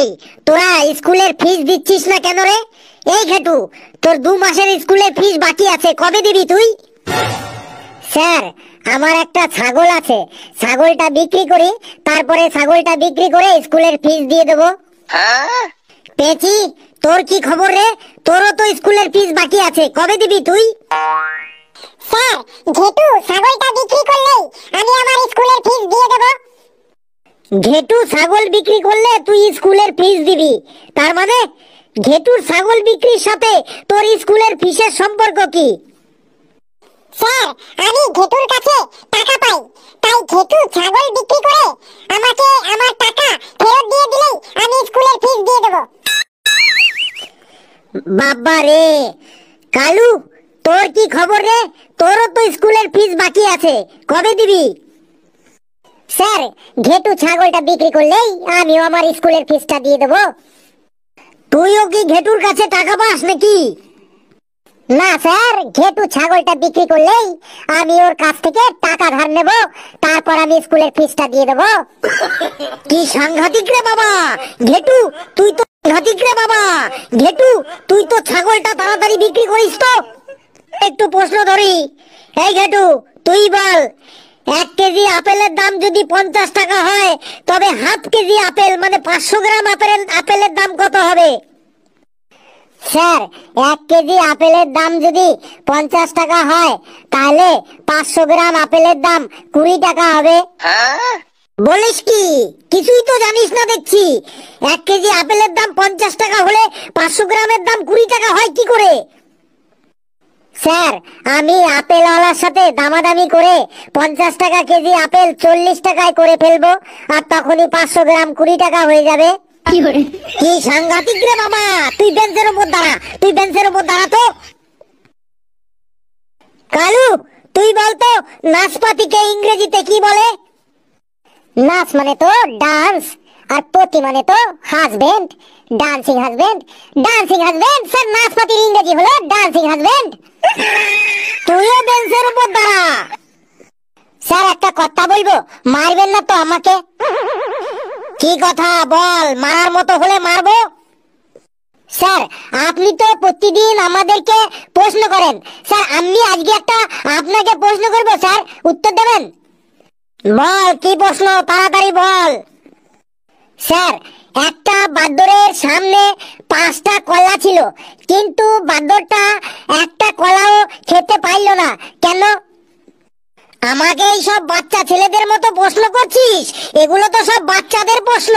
এই, তোরা স্কুলের ফিস দিচ্ছিস না কেন রে? এই ঘেটু, তোর 2 মাসের স্কুলের ফিস বাকি আছে, কবে দিবি তুই? স্যার, আমার একটা ছাগল আছে, ছাগলটা বিক্রি করি, তারপরে ছাগলটা বিক্রি করে স্কুলের ফিস দিয়ে দেবো। পেঁচি, তোর কি খবর রে? তোরও তো স্কুলের ফিস বাকি আছে, কবে দিবি তুই? স্যার, ঘেটু ছাগলটা বিক্রি করলেই আমি আমার স্কুলের ফিস দিয়ে দেব। ঘেটু ছাগল বিক্রি করলে তুই স্কুলের ফিস দিবি? তার মানে ঘেটুর ছাগল বিক্রির সাথে তোর স্কুলের ফিসের সম্পর্ক কি? স্যার, আমি ঘেটুর কাছে টাকা পাই, তাই ঘেটু ছাগল বিক্রি করে আমাকে আমার টাকা ফেরত দিয়ে দিলেই আমি স্কুলের ফিস দিয়ে দেব। বাবা রে কালু, তোর কি খবর রে? তোরও তো স্কুলের ফিস বাকি আছে, কবে দিবি? স্যার, ঘেটু ছাগলটা বিক্রি করলেই আমিও আমার স্কুলের ফিসটা দিয়ে দেব। তুইও কি ঘেটুর কাছে টাকা পাস নাকি? না স্যার, ঘেটু ছাগলটা বিক্রি করলেই আমি ওর কাছ থেকে টাকা ধার নেব, তারপর আমি স্কুলের ফিসটা দিয়ে দেব। কি সাংঘাতিক রে বাবা! ঘেটু তুই তো সাংঘাতিক রে বাবা! ঘেটু তুই তো ছাগলটা তাড়াতাড়ি বিক্রি করিস তো। একটু প্রশ্ন ধরি, এই ঘেটু তুই বল, 1 কেজি আপেলের দাম যদি 50 টাকা হয়, তবে হাফ কেজি আপেল মানে 500 গ্রাম আপেলের দাম কত হবে? স্যার, 1 কেজি আপেলের দাম যদি 50 টাকা হয়, তাহলে 500 গ্রাম আপেলের দাম 20 টাকা হবে। বলিস কি? কিছুই তো জানিস না দেখছি। 1 কেজি আপেলের দাম 50 টাকা হলে 500 গ্রামের দাম 20 টাকা হয় কি করে? স্যার, আমি আপেলওয়ালার সাথে দামাদামি করে 50 টাকা কেজি আপেল 40 টাকায় করে ফেলবো, আর তখনই 500 গ্রাম 20 টাকা হয়ে যাবে। কি সাংঘাতিক রে বাবা! তুই বেঞ্চের উপর দাঁড়া, তুই বেঞ্চের উপর দাঁড়া তো। কালু, তুই বলতো নাশপাতিকে ইংরেজিতে কি বলে? নাচ মানে তো ডান্স, আর পতি মানে তো husband, dancing husband. Dancing husband sir, নাচপাতির ইংরেজি হলো ডান্সিং হাজবেন্ড। তুইও বেঞ্চের উপর দাঁড়া। স্যার, একটা কথা বলবো, মারবেন না তো আমাকে? কি কথা বল, মারার মতো হলে মারবো। স্যার, আপনি তো প্রতিদিন আমাদেরকে প্রশ্ন করেন, স্যার আমি আজকে একটা আপনাকে প্রশ্ন করব, স্যার উত্তর দেবেন? বল, কি প্রশ্ন, তাড়াতাড়ি বল। স্যার, একটা বাঁদরের সামনে 5টা কলা ছিল, কিন্তু বাঁদরটা একটা কলাও খেতে পারলো না, কেন? আমাকে এই সব বাচ্চা ছেলেদের মতো প্রশ্ন করছিস? এগুলো তো সব বাচ্চাদের প্রশ্ন।